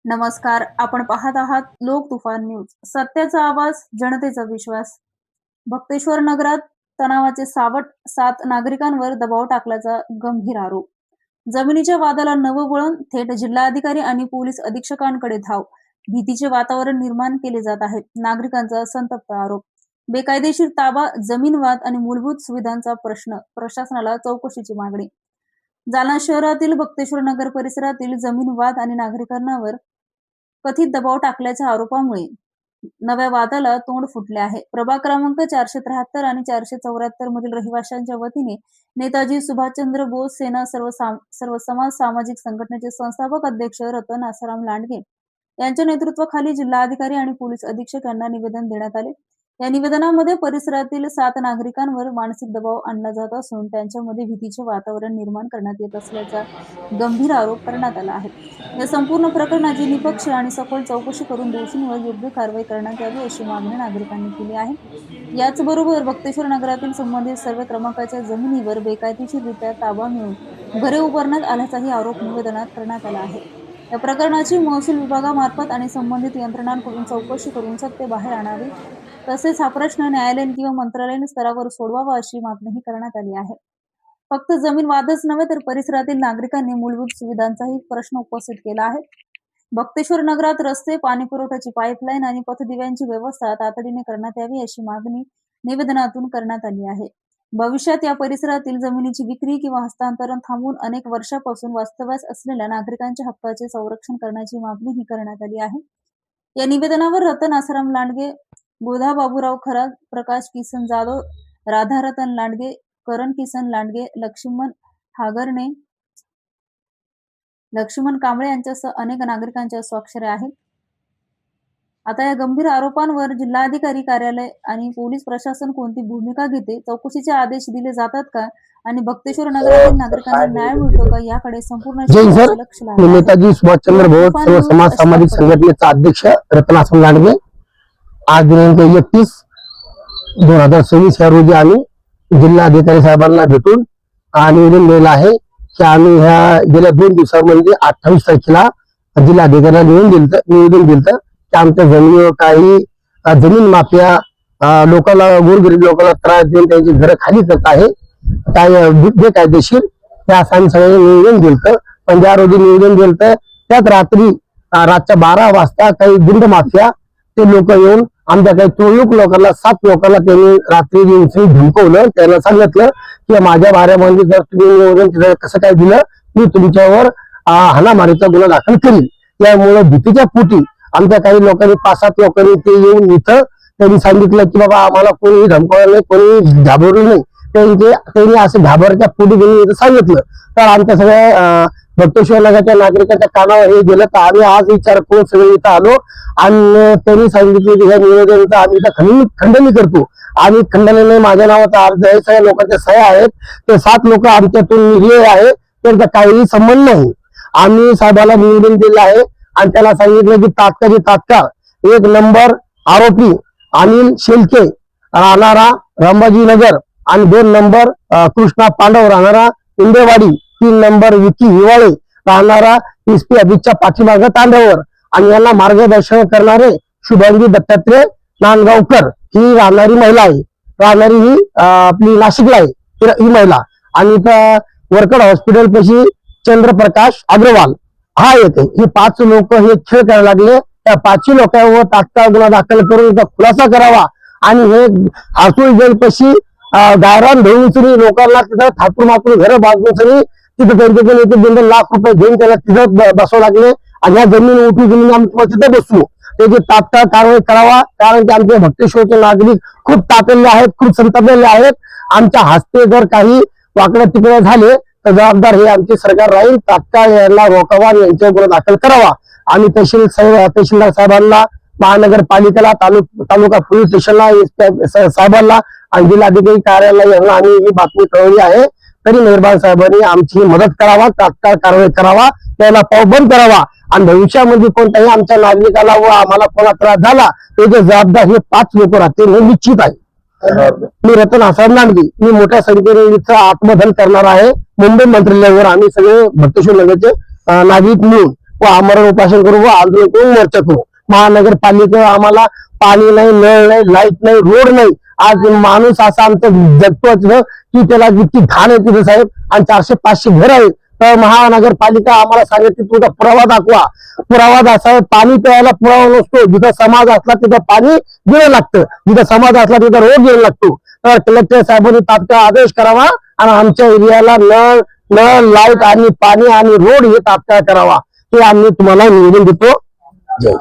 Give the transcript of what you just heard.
नमस्कार. आपण पाहत आहात लोक तुफान न्यूज. सत्याचा आवाज, जनतेचा विश्वास. भक्तेश्वर नगरात तणावाचे सावट, 7 नागरिकांवर दबाव टाकल्याचा गंभीर आरोप. जमिनीच्या वादाला नवं वळण, थेट जिल्हाधिकारी आणि पोलीस अधीक्षकांकडे धाव. भीतीचे वातावरण निर्माण केले जात आहे. नागरिकांचा संतप्त आरोप. बेकायदेशीर ताबा, जमीन वाद आणि मूलभूत सुविधांचा प्रश्न. प्रशासनाला चौकशीची मागणी. जालना शहरातील भक्तेश्वर नगर परिसरातील जमीन वाद आणि नागरिकांवर कथित दबाव टाकल्याच्या आरोपामुळे नव्या वादाला तोंड फुटले आहे. प्रभाग क्रमांक 473 आणि 474 मधील रहिवाशांच्या वतीने नेताजी सुभाषचंद्र बोस सेना सर्व समाज सामाजिक संघटनेचे संस्थापक अध्यक्ष रतन आसाराम लांडगे यांच्या नेतृत्वाखाली जिल्हाधिकारी आणि पोलीस अधीक्षक यांना निवेदन देण्यात आले. या निवेदनामध्ये परिसरातील 7 नागरिकांवर मानसिक दबाव आणला जात असून त्यांच्यामध्ये भीतीचे वातावरण निर्माण करण्यात येत असल्याचा गंभीर आरोप करण्यात आला आहे. या संपूर्ण प्रकरणाची निष्पक्ष आणि सखोल चौकशी करून दोषींवर योग्य कारवाई करण्यात यावी अशी मागणी नागरिकांनी केली आहे. याचबरोबर भक्तेश्वर नगरातील संबंधित सर्व क्रमांकाच्या जमिनीवर बेकायदेशीररित्या ताबा मिळवून घरे उभारण्यात आल्याचाही आरोप निवेदनात करण्यात आला आहे. या प्रकरणाची महसूल विभागामार्फत आणि संबंधित यंत्रणांकडून चौकशी करून सत्य बाहेर आणावे, तसेच हा प्रश्न न्यायालयीन किंवा मंत्रालयीन स्तरावर सोडवावा अशी मागणीही करण्यात आली आहे. फक्त जमीन वादच नव्हे तर परिसरातील नागरिकांनी मूलभूत सुविधांचाही प्रश्न उपस्थित केला आहे. भक्तेश्वर नगरात रस्ते, पाणी पुरवठ्याची पाईपलाईन आणि पथदिव्यांची व्यवस्था तातडीने करण्यात यावी अशी मागणी निवेदनातून करण्यात आली आहे. भविष्यात या परिसरातील जमिनीची विक्री किंवा हस्तांतरण थांबवून अनेक वर्षापासून वास्तव्यास असलेल्या नागरिकांच्या हक्काचे संरक्षण करण्याची मागणीही करण्यात आली आहे. या निवेदनावर रतन आसाराम लांडगे, गोधा बाबूराव खरात, प्रकाश किसन जाधव, राधा रतन लांडगे, करण किसन लांडगे, लक्ष्मण हागरणे, लक्ष्मण कांबळे यांच्यासह अनेक नागरिकांच्या स्वाक्षऱ्या आहेत. आता या गंभीर आरोपांवर जिल्हाधिकारी कार्यालय आणि पोलीस प्रशासन कोणती भूमिका घेते, चौकशीचे आदेश दिले जातात का आणि भक्तेश्वर नगरातील नागरिकांना न्याय मिळतो का याकडे संपूर्ण लक्ष लागले. नेताजी सुभाषचंद्र बोस सर्व समाज सामाजिक संघटनेचा अध्यक्ष रतन आसाराम लांडगे आज दिनांक 31/2026 या रोजी आम्ही जिल्हाधिकारी साहेबांना भेटून निवेदन दिलं आहे की आम्ही ह्या गेल्या 2 दिवसांमध्ये 28 तारखेला जिल्हाधिकाऱ्यांना निवेदन दिलं की आमच्या जमिनीवर काही जमीन माफिया लोकांना, गोरगरीब लोकांना त्रास देऊन त्यांची घरं खाली करत आहे, काय बेकायदेशीर त्या सगळ्यांनी निवेदन दिलं. पण ज्या रोजी निवेदन दिलं त्याच रात्री रातच्या 12 वाजता काही गुंड माफिया ते लोक येऊन आमच्या काही 3 लोकांना, 7 लोकांना त्यांनी रात्री धमकवलं. त्यांना सांगितलं की माझ्या बाऱ्यामध्ये जर तुम्ही निवेदन कसं काय दिलं, मी तुमच्यावर हाणामारीचा गुन्हा दाखल करीन. त्यामुळे भीतीच्या पोटी आमच्या काही लोकांनी 5-7 लोकांनी ते येऊन इथं त्यांनी सांगितलं की बाबा आम्हाला कोणीही धमकावलं नाही, कोणी घाबरलं नाही. त्यांनी असं घाबरच्या पोटी त्यांनी सांगितलं. तर आमच्या सगळ्या भक्तेश्वर नगरच्या नागरिकांच्या कानावर हे गेलं तर आम्ही आज विचार करून सगळे इथं आलो आणि त्यांनी सांगितलं की ह्या निवेदनाचं आम्ही इथं खंडणी करतो. आम्ही खंडनाने माझ्या नावाचा अर्ज आहे, सगळ्या लोकांच्या सह्या आहेत. ते 7 लोक आमच्यातून निघले आहे, त्यांचा काहीही संबंध नाही. आम्ही साहेबाला निवेदन दिलं आहे आणि त्याला सांगितलं की तात्काळ 1 नंबर आरोपी अनिल शेलके राहणारा रंबाजीनगर आणि 2 नंबर कृष्णा पांडव राहणारा इंदेवाडी, 3 नंबर विकी हिवाळे राहणारा एसपी ऑफिसच्या पाठीमागे तांड्यावर आणि यांना मार्गदर्शन करणारे शुभांगी दत्तात्रय नांदगावकर ही राहणारी महिला आहे. राहणारी ही आपली नाशिकला आहे ही महिला. आणि वरकड हॉस्पिटल पाशी चंद्रप्रकाश अग्रवाल हा येते. हे 5 लोक हे खेळ करायला लागले. त्या 5 लोकांवर तात्काळ गुन्हा दाखल करून खुलासा करावा आणि हे आसुळ जेल पाशी गायरान धरून सरी लोकांना तिथं ठाकूर माकून घर बाजून सरी तिथं त्यांच्याकडे 1 लाख रुपये घेऊन त्याला तिथं बसवं लागले आणि ह्या जमीन उठून जमीन आम्ही तिथं बसलो. त्याची तात्काळ कारवाई करावा, कारण की आमचे भक्तेश्वरचे नागरिक खूप तापलेले आहेत, खूप संतापलेले आहेत. आमच्या हस्ते जर काही वाकडे तिकडे झाले तर जबाबदार हे आमचे सरकार राहील. तात्काळ याला रोखावा आणि यांच्यावर गुन्हा दाखल करावा. आम्ही तहसीलदार साहेबांना, महानगरपालिकेला, तालुका पोलीस स्टेशनला साहेबांना आणि जिल्हाधिकारी कार्यालयाला आम्ही ही बातमी कळवली आहे. तरी मेहरबान साहेबांनी आमची मदत करावा, तात्काळ कारवाई करावा, त्याला पावबंद करावा आणि भविष्यामध्ये कोणत्याही आमच्या नागरिकाला व आम्हाला कोणा त्रास झाला त्याचे जबाबदार हे 5 लोक राहतील हे निश्चित आहे. मी रतन आसाराम लांडगे, मी मोठ्या संख्येने आत्मदहन करणार आहे. मुंबई मंत्रालयावर आम्ही सगळे भक्तेश्वर नगरचे नागरिक मिळून व आमरण उपासन करू व आंदोलन करून मोर्चा करू. महानगरपालिका आम्हाला पाणी नाही, नळ नाही, लाईट नाही, रोड नाही. आज माणूस असा आमचा जगतो की त्याला किती घाण आहे तिथे साहेब, आणि 400-500 घर आहेत. तर महानगरपालिका आम्हाला सांगितली तुमचा पुरावा दाखवा. पुरावा असा पाणी प्यायला पुरावा नसतो. जिथं समाज असला तिथं पाणी देणं लागतं, जिथं समाज असला तिथं रोड देणं लागतो. तर कलेक्टर साहेबांनी तात्काळ आदेश करावा आणि आमच्या एरियाला नळ लाईट आणि पाणी आणि रोड हे तात्काळ करावा. हे आम्ही तुम्हाला निवेदन देतो. जय